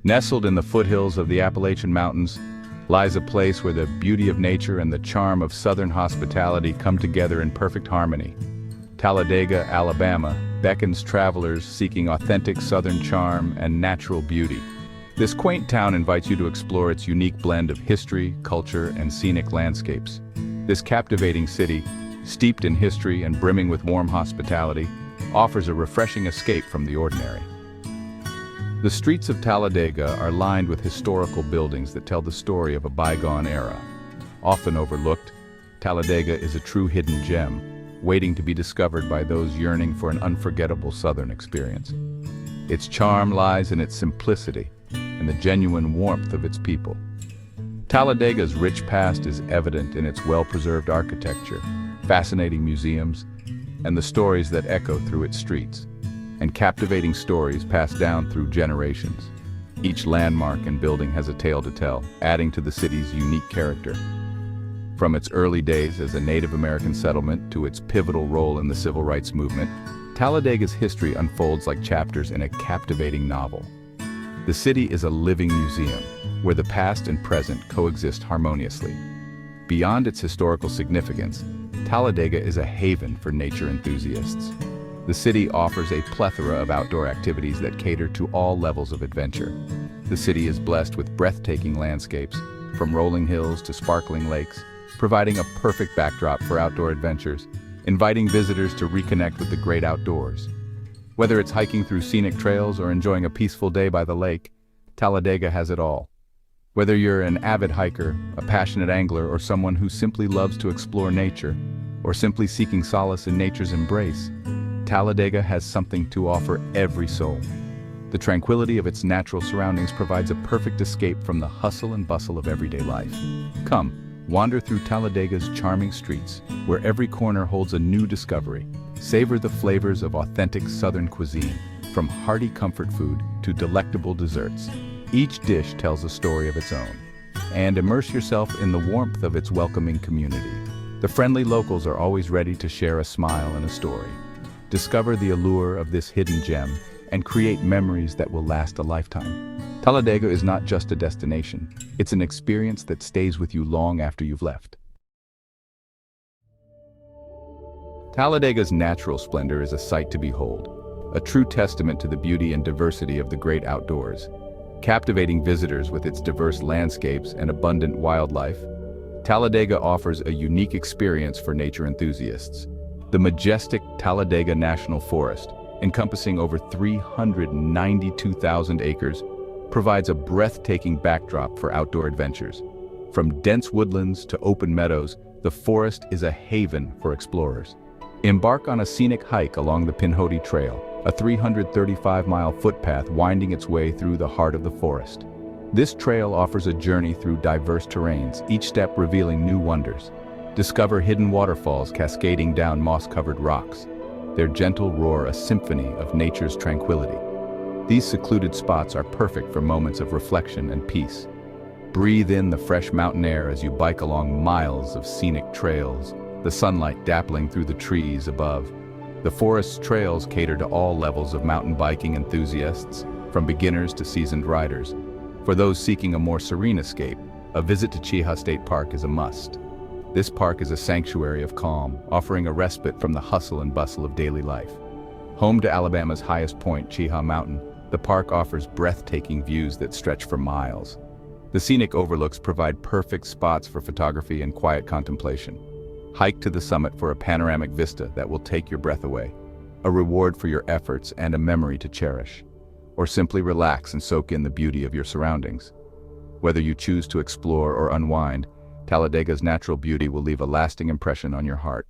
Nestled in the foothills of the Appalachian Mountains lies a place where the beauty of nature and the charm of Southern hospitality come together in perfect harmony. Talladega, Alabama, beckons travelers seeking authentic Southern charm and natural beauty. This quaint town invites you to explore its unique blend of history, culture, and scenic landscapes. This captivating city, steeped in history and brimming with warm hospitality, offers a refreshing escape from the ordinary. The streets of Talladega are lined with historical buildings that tell the story of a bygone era. Often overlooked, Talladega is a true hidden gem, waiting to be discovered by those yearning for an unforgettable Southern experience. Its charm lies in its simplicity and the genuine warmth of its people. Talladega's rich past is evident in its well-preserved architecture, fascinating museums, and the stories that echo through its streets, and captivating stories passed down through generations. Each landmark and building has a tale to tell, adding to the city's unique character. From its early days as a Native American settlement to its pivotal role in the civil rights movement, Talladega's history unfolds like chapters in a captivating novel. The city is a living museum, where the past and present coexist harmoniously. Beyond its historical significance, Talladega is a haven for nature enthusiasts. The city offers a plethora of outdoor activities that cater to all levels of adventure. The city is blessed with breathtaking landscapes, from rolling hills to sparkling lakes, providing a perfect backdrop for outdoor adventures, inviting visitors to reconnect with the great outdoors. Whether it's hiking through scenic trails or enjoying a peaceful day by the lake, Talladega has it all. Whether you're an avid hiker, a passionate angler, or someone who simply loves to explore nature, or simply seeking solace in nature's embrace, Talladega has something to offer every soul. The tranquility of its natural surroundings provides a perfect escape from the hustle and bustle of everyday life. Come, wander through Talladega's charming streets, where every corner holds a new discovery. Savor the flavors of authentic Southern cuisine, from hearty comfort food to delectable desserts. Each dish tells a story of its own. And immerse yourself in the warmth of its welcoming community. The friendly locals are always ready to share a smile and a story. Discover the allure of this hidden gem and create memories that will last a lifetime. Talladega is not just a destination, it's an experience that stays with you long after you've left. Talladega's natural splendor is a sight to behold, a true testament to the beauty and diversity of the great outdoors. Captivating visitors with its diverse landscapes and abundant wildlife, Talladega offers a unique experience for nature enthusiasts. The majestic Talladega National Forest, encompassing over 392,000 acres, provides a breathtaking backdrop for outdoor adventures. From dense woodlands to open meadows, the forest is a haven for explorers. Embark on a scenic hike along the Pinhoti Trail, a 335-mile footpath winding its way through the heart of the forest. This trail offers a journey through diverse terrains, each step revealing new wonders. Discover hidden waterfalls cascading down moss-covered rocks, their gentle roar a symphony of nature's tranquility. These secluded spots are perfect for moments of reflection and peace. Breathe in the fresh mountain air as you bike along miles of scenic trails, the sunlight dappling through the trees above. The forest's trails cater to all levels of mountain biking enthusiasts, from beginners to seasoned riders. For those seeking a more serene escape, a visit to Cheaha State Park is a must. This park is a sanctuary of calm, offering a respite from the hustle and bustle of daily life. Home to Alabama's highest point, Cheaha Mountain, the park offers breathtaking views that stretch for miles. The scenic overlooks provide perfect spots for photography and quiet contemplation. Hike to the summit for a panoramic vista that will take your breath away, a reward for your efforts and a memory to cherish. Or simply relax and soak in the beauty of your surroundings. Whether you choose to explore or unwind, Talladega's natural beauty will leave a lasting impression on your heart.